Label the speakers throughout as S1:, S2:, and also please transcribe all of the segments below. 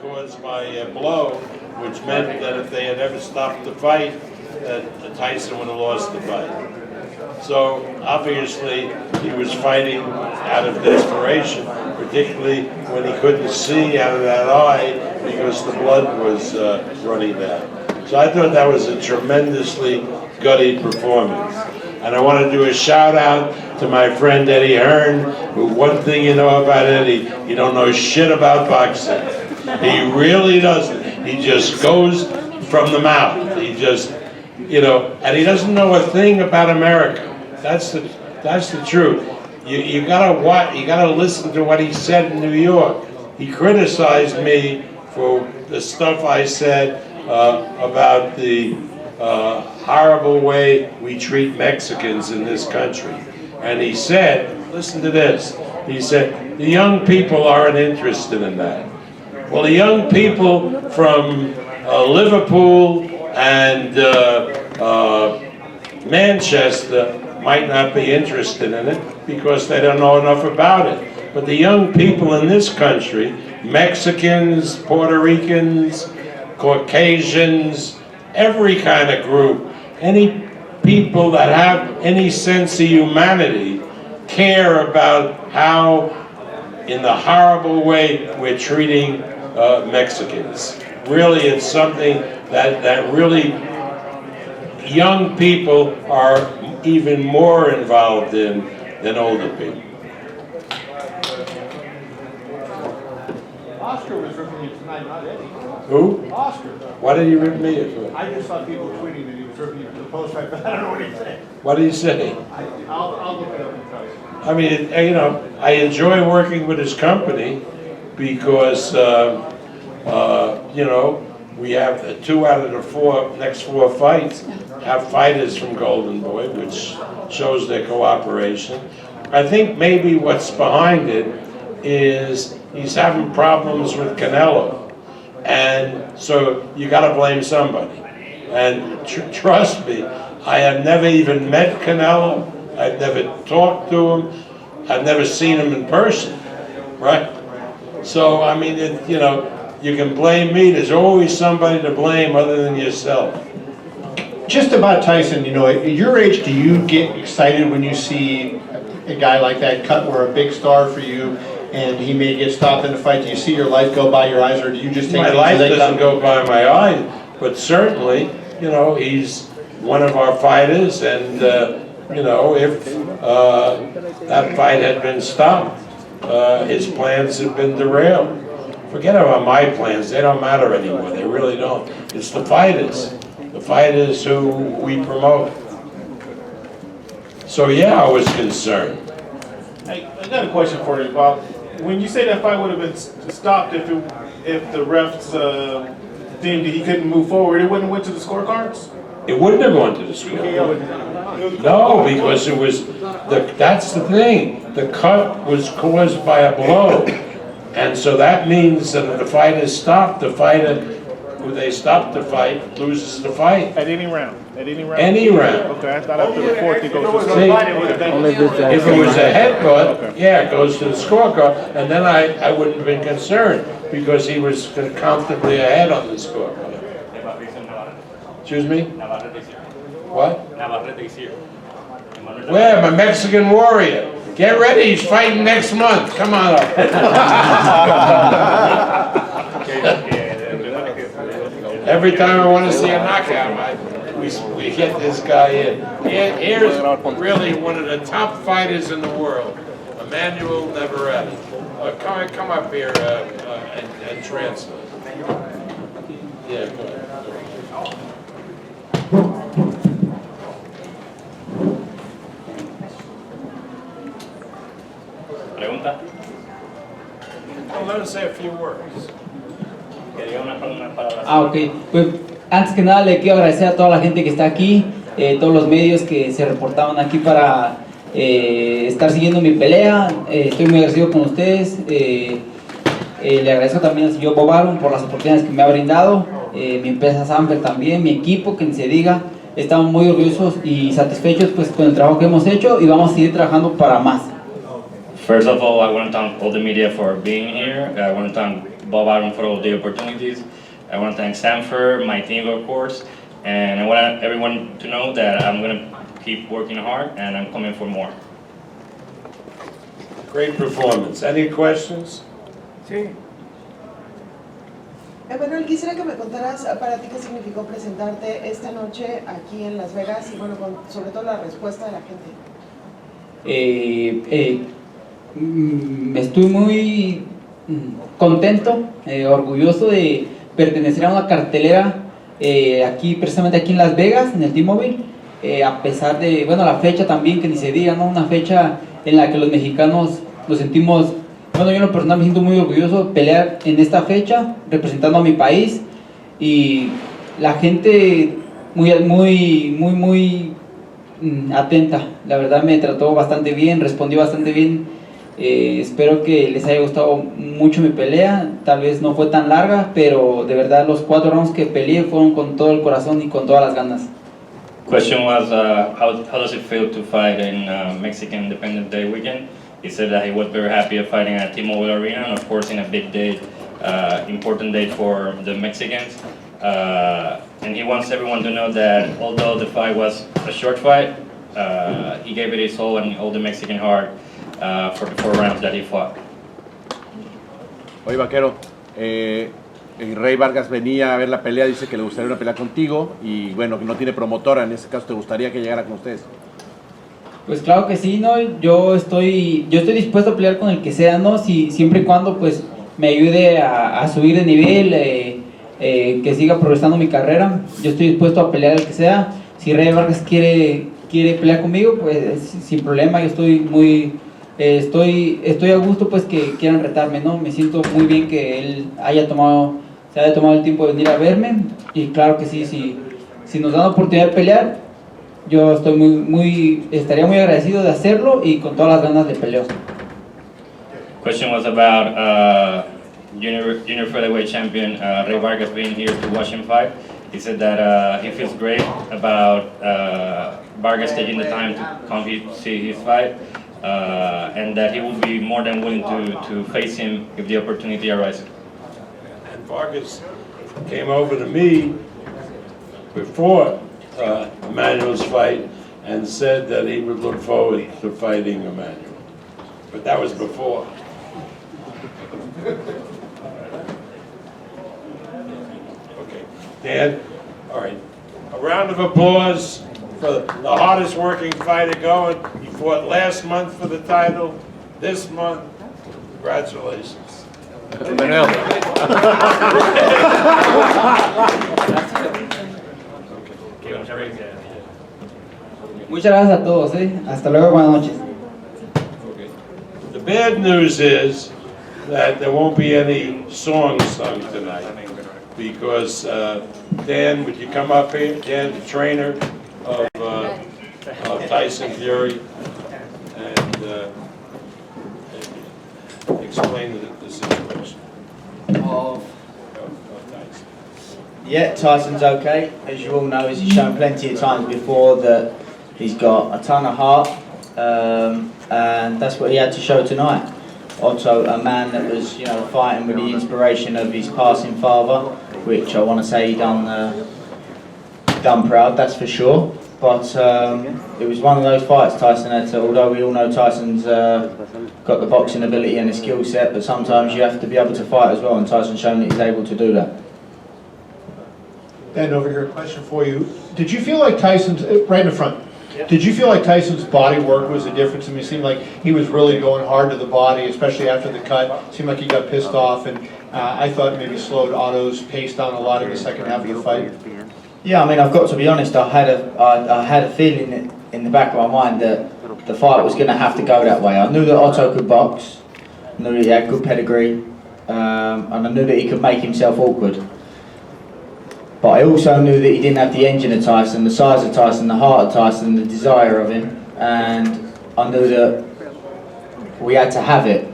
S1: caused by a blow, which meant that if they had ever stopped the fight, that Tyson would have lost the fight. So obviously he was fighting out of desperation, particularly when he couldn't see out of that eye because the blood was running down. So I thought that was a tremendously gutty performance. And I want to do a shout out to my friend Eddie Hearn, who, one thing you know about Eddie, he don't know shit about boxing. He really doesn't. He just goes from the mouth. He just, you know, and he doesn't know a thing about America. That's the truth. You gotta listen to what he said in New York. He criticized me for the stuff I said about the horrible way we treat Mexicans in this country. And he said, listen to this, he said, the young people aren't interested in that. Well, the young people from Liverpool and Manchester might not be interested in it because they don't know enough about it. But the young people in this country, Mexicans, Puerto Ricans, Caucasians, every kind of group, any people that have any sense of humanity care about how, in the horrible way we're treating Mexicans. Really, it's something that really young people are even more involved in than older people.
S2: Oscar was ripping you tonight, not Eddie.
S1: Who?
S2: Oscar.
S1: Why did he rip me for?
S2: I just saw people tweeting that he was ripping you for the post-fight, but I don't know what he said.
S1: What did he say?
S2: I'll look it up and tell you.
S1: I mean, you know, I enjoy working with his company because, you know, we have 2 out of the next 4 fights have fighters from Golden Boy, which shows their cooperation. I think maybe what's behind it is he's having problems with Canelo. And so you got to blame somebody. And trust me, I have never even met Canelo. I've never talked to him. I've never seen him in person, right? So, I mean, you know, you can blame me. There's always somebody to blame other than yourself.
S2: Just about Tyson, you know, at your age, do you get excited when you see a guy like that cut where a big star for you and he may get stopped in a fight? Do you see your life go by your eyes, or do you just take
S1: my life doesn't go by my eyes, but certainly, you know, he's one of our fighters, and you know, if that fight had been stopped, his plans have been derailed. Forget about my plans; they don't matter anymore. They really don't. It's the fighters who we promote. So yeah, I was concerned.
S3: Hey, I got a question for you, Bob. When you say that fight would have been stopped if the refs deemed that he couldn't move forward, it wouldn't have went to the scorecards?
S1: It wouldn't have gone to the scorecard. No, because it was that's the thing. The cut was caused by a blow, and so that means that if the fight is stopped, the fighter who they stop the fight loses the fight.
S3: At any round? At any round?
S1: Any round.
S3: Okay, I thought after the fourth it goes to the
S1: See,
S3: scorecard.
S1: if it was a headbutt, yeah, it goes to the scorecard, and then I wouldn't have been concerned because he was comfortably ahead on the scorecard. Excuse me? What? Well, I'm a Mexican warrior. Get ready, he's fighting next month. Come on up. Every time I want to see a knockout, we get this guy in. Here's really one of the top fighters in the world, Emmanuel Navarrete. Come up here and translate. Yeah, go ahead.
S4: ¿Pregunta?
S1: Well, let us say a few words.
S4: Que diga unas palabras.
S5: Ok. Pues antes que nada le quiero agradecer a toda la gente que está aquí, todos los medios que se reportaron aquí para estar siguiendo mi pelea. Estoy muy agradecido con ustedes. Le agradezco también al señor Bob por las oportunidades que me ha brindado, mi empresa Samper también, mi equipo, que ni se diga. Estamos muy orgullosos y satisfechos pues con el trabajo que hemos hecho y vamos a seguir trabajando para más.
S4: First of all, I want to thank all the media for being here. I want to thank Bob Arum for all the opportunities. I want to thank Sanford, my team, of course, and I want everyone to know that I'm going to keep working hard and I'm coming for more.
S1: Great performance. Any questions?
S6: Sí.
S7: Emanuel, quisiera que me contaras para ti qué significó presentarte esta noche aquí en Las Vegas y bueno, sobre todo la respuesta de la gente.
S5: Estoy muy contento, orgulloso de pertenecer a una cartelera aquí, precisamente aquí en Las Vegas, en el T-Mobile, a pesar de, bueno, la fecha también, que ni se diga, ¿no? Una fecha en la que los mexicanos nos sentimos, bueno, yo en lo personal me siento muy orgulloso de pelear en esta fecha, representando a mi país, y la gente muy atenta, la verdad me trató bastante bien, respondió bastante bien. Espero que les haya gustado mucho mi pelea, tal vez no fue tan larga, pero de verdad los 4 rounds que peleé fueron con todo el corazón y con todas las ganas.
S4: Question was, how does it feel to fight in Mexican Independence Day weekend? He said that he was very happy of fighting at T-Mobile Arena, and of course in a big day, important day for the Mexicans. And he wants everyone to know that although the fight was a short fight, he gave it his all and all the Mexican heart for the 4 rounds that he fought.
S8: Oye, Vaquero, el Rey Vargas venía a ver la pelea, dice que le gustaría una pelea contigo y bueno, que no tiene promotora, en ese caso te gustaría que llegara con ustedes.
S5: Pues claro que sí, ¿no? Yo estoy dispuesto a pelear con el que sea, ¿no? Siempre y cuando pues me ayude a subir de nivel, que siga progresando mi carrera. Yo estoy dispuesto a pelear el que sea. Si Rey Vargas quiere pelear conmigo, pues sin problema. Yo estoy estoy a gusto pues que quieran retarme, ¿no? Me siento muy bien que él se haya tomado el tiempo de venir a verme, y claro que sí, si nos dan la oportunidad de pelear, yo estaría muy agradecido de hacerlo y con todas las ganas de peleo.
S4: Question was about junior featherweight champion Rey Vargas being here to watch him fight. He said that he feels great about Vargas taking the time to come here to see his fight, and that he would be more than willing to face him if the opportunity arises.
S1: And Vargas came over to me before Emmanuel's fight and said that he would look forward to fighting Emmanuel. But that was before. Okay, Dan, all right. A round of applause for the hardest working fighter going. He fought last month for the title, this month. Congratulations.
S8: Manuel.
S5: Muchas gracias a todos, hasta luego, buenas noches.
S1: The bad news is that there won't be any songs sung tonight because Dan, would you come up here? Dan, the trainer of Tyson Fury, and explain the situation of Tyson.
S6: Yeah, Tyson's okay. As you all know, as he's shown plenty of times before, that he's got a ton of heart, and that's what he had to show tonight. Otto, a man that was, fighting with the inspiration of his passing father, which I want to say he done proud, that's for sure. But it was one of those fights Tyson had to, although we all know Tyson's got the boxing ability and the skill set, but sometimes you have to be able to fight as well, and Tyson's shown that he's able to do that.
S2: Ben, over here, a question for you. Did you feel like Tyson's, right in the front, did you feel like Tyson's body work was a difference? I mean, it seemed like he was really going hard to the body, especially after the cut. It seemed like he got pissed off, and I thought maybe slowed Otto's pace down a lot in the second half of the fight.
S6: Yeah, I mean, I've got to be honest, I had a feeling in the back of my mind that the fight was going to have to go that way. I knew that Otto could box, I knew that he had good pedigree, and I knew that he could make himself awkward. But I also knew that he didn't have the engine of Tyson, the size of Tyson, the heart of Tyson, the desire of him, and I knew that we had to have it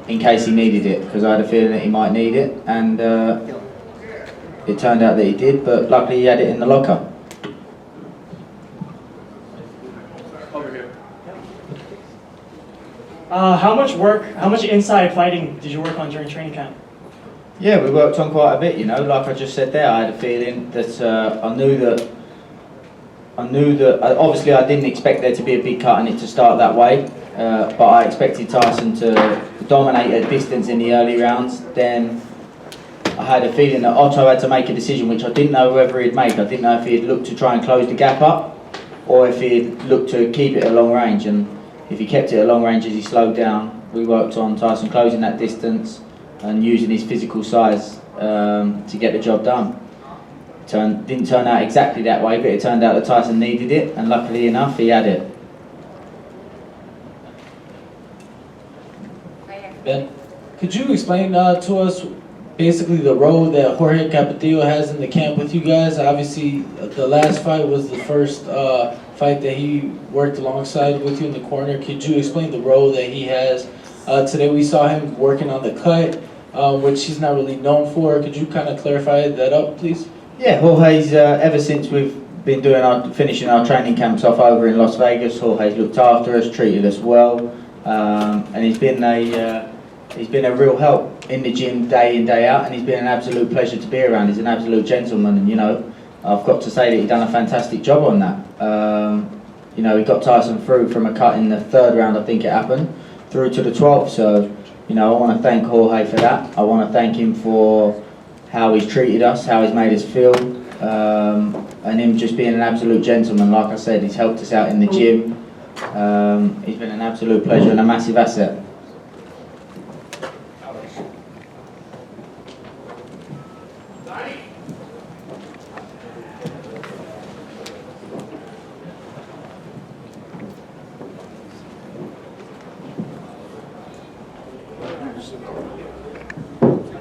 S6: in case he needed it, because I had a feeling that he might need it, and it turned out that he did, but luckily he had it in the locker.
S9: Over here. How much inside fighting did you work on during training camp?
S6: Yeah, we worked on quite a bit, you know, like I just said there, I had a feeling that obviously I didn't expect there to be a big cut and it to start that way, but I expected Tyson to dominate at distance in the early rounds. Then I had a feeling that Otto had to make a decision which I didn't know whether he'd make. I didn't know if he'd look to try and close the gap up or if he'd look to keep it at long range, and if he kept it at long range as he slowed down, we worked on Tyson closing that distance and using his physical size to get the job done. Didn't turn out exactly that way, but it turned out that Tyson needed it, and luckily enough, he had it.
S10: Ben, could you explain to us basically the role that Jorge Capetillo has in the camp with you guys? Obviously, the last fight was the first fight that he worked alongside with you in the corner. Could you explain the role that he has? Today we saw him working on the cut, which he's not really known for. Could you kind of clarify that up, please?
S6: Yeah, Jorge's, ever since we've been finishing our training camps off over in Las Vegas, Jorge's looked after us, treated us well, and he's been a real help in the gym day in, day out, and he's been an absolute pleasure to be around. He's an absolute gentleman, and you know, I've got to say that he's done a fantastic job on that. You know, he got Tyson through from a cut in the 3rd round, I think it happened, through to the 12th, so, you know, I want to thank Jorge for that. I want to thank him for how he's treated us, how he's made us feel, and him just being an absolute gentleman. Like I said, he's helped us out in the gym. He's been an absolute pleasure and a massive asset.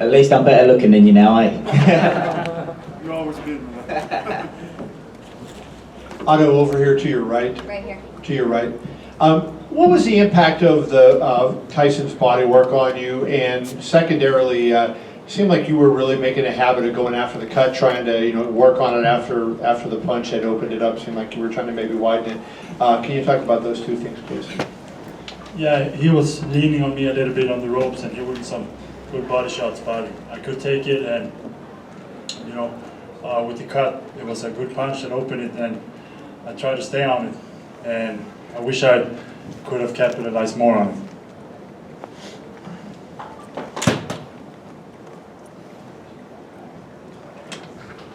S6: At least I'm better looking than you now, eh?
S9: You're always good, man.
S2: Otto, over here to your right.
S11: Right here.
S2: To your right. What was the impact of the Tyson's body work on you? And secondarily, it seemed like you were really making a habit of going after the cut, trying to work on it after the punch had opened it up. Seemed like you were trying to maybe widen it. Can you talk about those two things, please?
S9: Yeah, he was leaning on me a little bit on the ropes, and he wanted some good body shots, but I could take it, and with the cut, it was a good punch and opened it, and I tried to stay on it, and I wish I could have capitalized more on it.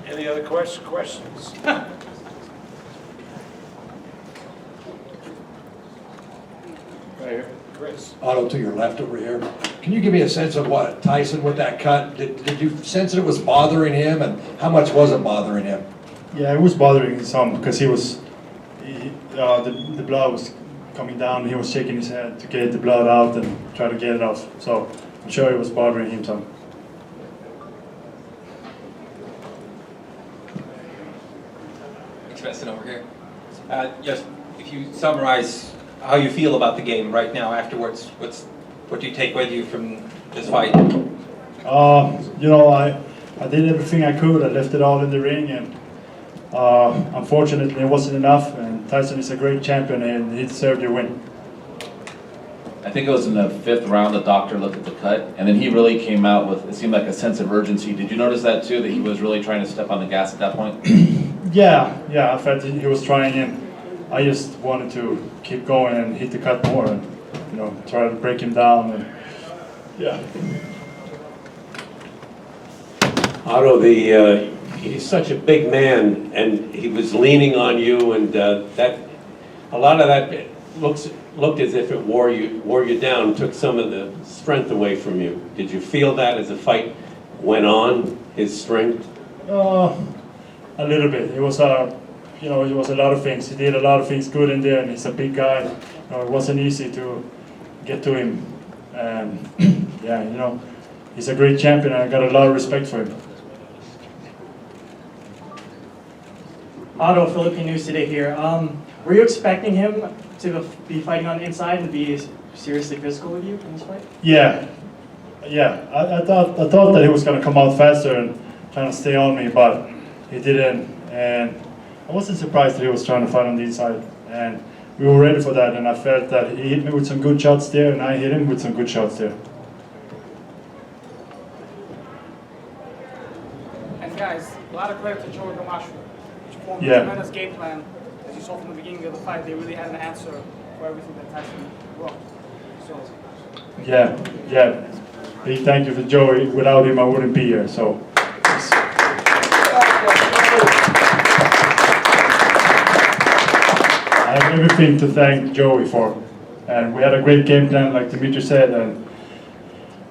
S1: Any other questions?
S9: Right here.
S1: Chris?
S12: Otto, to your left over here. Can you give me a sense of what Tyson with that cut? Did you sense that it was bothering him, and how much was it bothering him?
S9: Yeah, it was bothering him some because the blood was coming down. He was shaking his head to get the blood out and try to get it off. So I'm sure it was bothering him some.
S13: Expressing over here. Just if you summarize how you feel about the game right now afterwards, what do you take with you from this fight?
S9: I did everything I could. I left it all in the ring, and unfortunately it wasn't enough. And Tyson is a great champion, and he deserved the win.
S14: I think it was in the 5th round the doctor looked at the cut, and then he really came out with, it seemed like a sense of urgency. Did you notice that too, that he was really trying to step on the gas at that point?
S9: Yeah, I felt he was trying, and I just wanted to keep going and hit the cut more, and try to break him down. And yeah.
S15: Otto, he's such a big man, and he was leaning on you, and that a lot of that looked as if it wore you down, took some of the strength away from you. Did you feel that as the fight went on, his strength?
S9: A little bit. It was it was a lot of things. He did a lot of things good in there, and he's a big guy. It wasn't easy to get to him. And yeah, he's a great champion, and I got a lot of respect for him.
S16: Otto, Philippine News Today here. Were you expecting him to be fighting on the inside and be seriously physical with you in this fight?
S9: Yeah. I thought that he was gonna come out faster and trying to stay on me, but he didn't. And I wasn't surprised that he was trying to fight on the inside. And we were ready for that. And I felt that he hit me with some good shots there, and I hit him with some good shots there.
S11: And guys, a lot of credit to Joey Gamache, which formed a
S9: Yeah.
S11: tremendous game plan. As you saw from the beginning of the fight, they really had an answer for everything that Tyson brought. So,
S9: Yeah. Big thank you for Joey. Without him, I wouldn't be here. So. I have everything to thank Joey for, and we had a great game plan, like Dimitri said,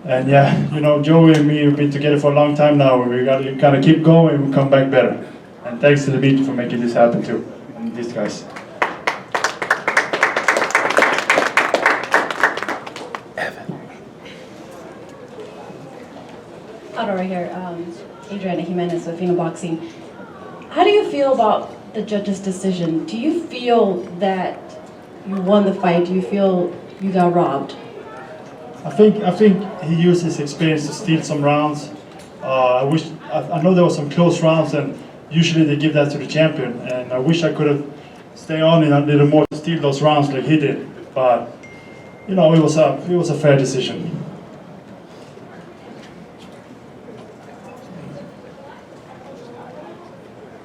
S9: and yeah, you know, Joey and me have been together for a long time now, and we got to kind of keep going and come back better. And thanks to Dimitri for making this happen too, and these guys.
S17: Otto right here, Adriana Jimenez with Fino Boxing. How do you feel about the judge's decision? Do you feel that you won the fight? Do you feel you got robbed?
S9: I think he used his experience to steal some rounds. I know there were some close rounds, and usually they give that to the champion. And I wish I could have stayed on in a little more to steal those rounds like he did. But you know, it was a fair decision.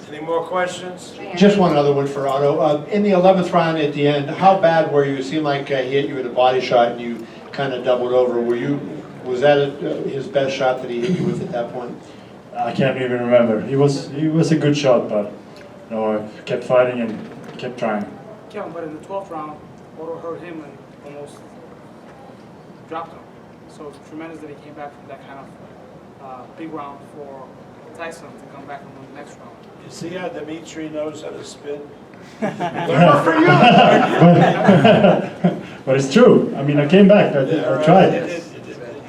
S1: Any more questions?
S2: Just one other one for Otto. In the 11th round at the end, how bad were you? It seemed like he hit you with a body shot and you kind of doubled over. Was that his best shot that he hit you with at that point?
S9: I can't even remember. He was a good shot, but you know, I kept fighting and kept trying.
S11: Kevin, but in the 12th round, Otto hurt him and almost dropped him. So it's tremendous that he came back from that kind of big round for Tyson to come back and win the next round.
S1: You see how Dimitri knows how to spin?
S9: But it's true. I mean, I came back. I tried.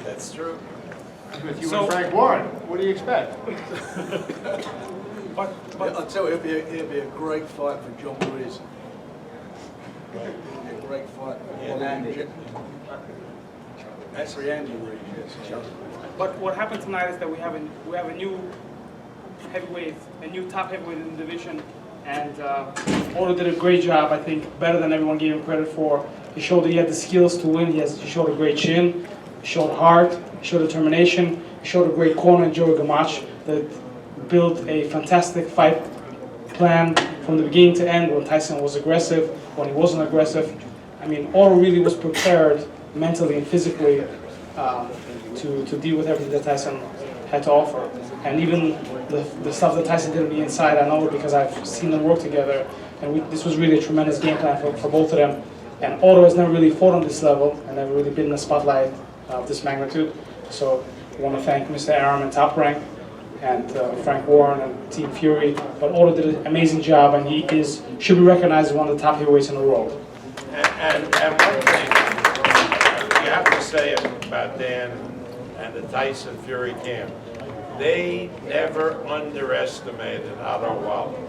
S1: That's true.
S2: With you and Frank Warren, what do you expect?
S18: But I'll tell you, it'll be a great fight for John Ruiz. It'll be a great fight for Andy. That's for Andy Ruiz, yes.
S11: But what happened tonight is that we have a new heavyweight, a new top heavyweight in the division, and Otto did a great job. I think better than everyone gave him credit for. He showed that he had the skills to win. He showed a great chin. He showed heart. He showed determination. He showed a great corner in Joey Gamache that built a fantastic fight plan from the beginning to end. When Tyson was aggressive, when he wasn't aggressive. I mean, Otto really was prepared mentally and physically to deal with everything that Tyson had to offer. And even the stuff that Tyson did on the inside, I know because I've seen them work together. And this was really a tremendous game plan for both of them. And Otto has never really fought on this level and never really been in the spotlight of this magnitude. So I want to thank Mr. Aram and Top Rank and Frank Warren and Team Fury. But Otto did an amazing job, and he should be recognized as one of the top heavyweights in the world.
S1: And one thing you have to say about Dan and the Tyson Fury camp, they never underestimated Otto Wallin.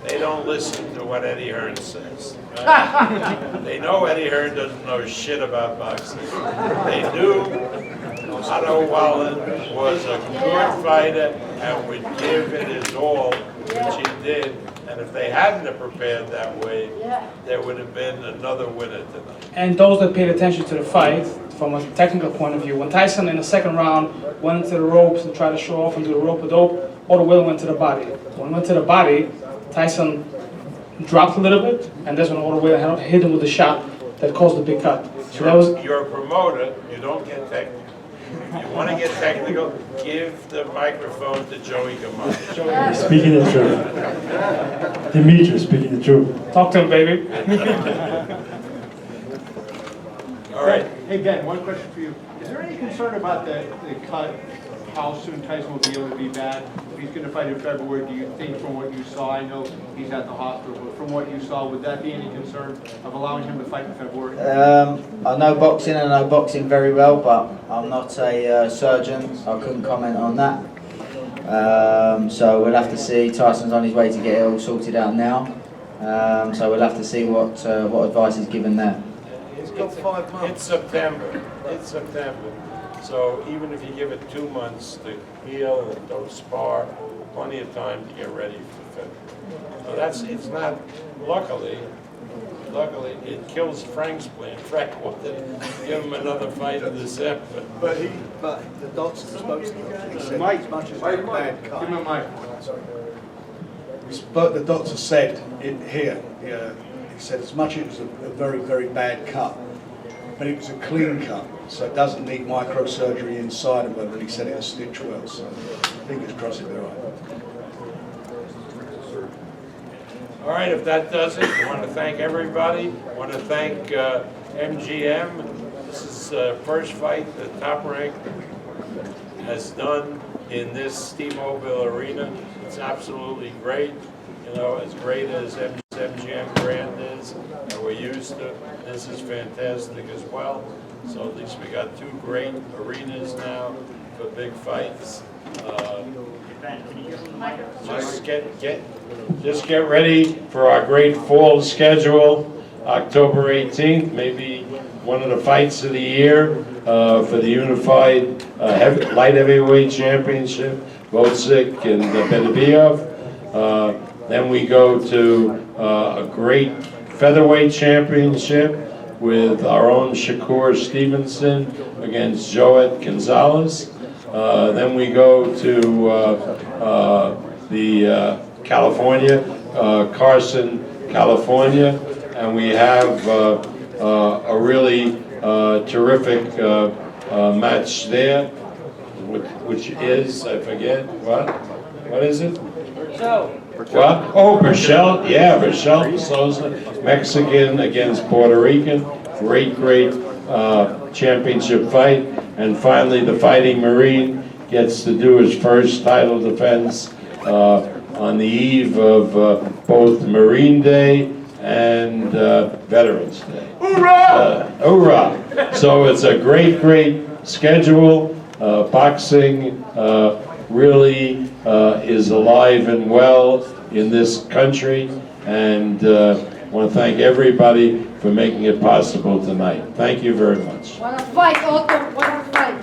S1: They don't listen to what Eddie Hearn says. Right? They know Eddie Hearn doesn't know shit about boxing. They knew Otto Wallin was a good fighter and would give it his all, which he did. And if they hadn't have prepared that way, there would have been another winner tonight.
S11: And those that paid attention to the fight, from a technical point of view, when Tyson in the second round went into the ropes and tried to show off and do the rope-a-dope, Otto Wallin went to the body. When he went to the body, Tyson dropped a little bit, and that's when Otto Wallin hit him with a shot that caused the big cut. So that was.
S1: You're a promoter, you don't get technical. You want to get technical, give the microphone to Joey Gamache.
S9: Speaking the truth. Dimitri, speaking the truth.
S11: Talk to him, baby.
S1: All right.
S2: Hey Ben, one question for you. Is there any concern about the cut, how soon Tyson will be able to be back? If he's going to fight in February, do you think from what you saw, I know he's at the hospital, but from what you saw, would that be any concern of allowing him to fight in February?
S6: I know boxing and I know boxing very well, but I'm not a surgeon. I couldn't comment on that. So we'll have to see. Tyson's on his way to get it all sorted out now. So we'll have to see what advice is given there.
S1: It's 5 months. It's September. It's September. So even if you give it 2 months to heal and don't spar, plenty of time to get ready for February. So it's not, luckily, luckily, it kills Frank's plan. Frank wanted to give him another fight in December.
S18: But the doctor spoke to him. He said, as much as a bad cut. Give him a mic. Sorry. But the doctor said here, he said as much as it was a very, very bad cut, but it was a clean cut, so it doesn't need microsurgery inside of it, and he said it'll stitch well, so fingers crossed it'll be all right.
S1: All right, if that does it, I want to thank everybody. I want to thank MGM. This is the first fight that Top Rank has done in this T-Mobile arena. It's absolutely great. You know, as great as MGM brand is, and we're used to, this is fantastic as well. So at least we got two great arenas now for big fights. Just get ready for our great fall schedule, October 18th, maybe one of the fights of the year for the Unified Light Heavyweight Championship, Votzik and Beterbiev. Then we go to a great featherweight championship with our own Shakur Stevenson against Joet Gonzalez. Then we go to the California, Carson, California, and we have a really terrific match there, which is, I forget, what is it? What? Oh, Michelle, yeah, Michelle Souza, Mexican against Puerto Rican, great championship fight. And finally, the Fighting Marine gets to do his first title defense on the eve of both Marine Day and Veterans Day. Hoorah! Hoorah! So it's a great schedule. Boxing really is alive and well in this country, and I want to thank everybody for making it possible tonight. Thank you very much.
S17: What a fight, Otto! What a fight!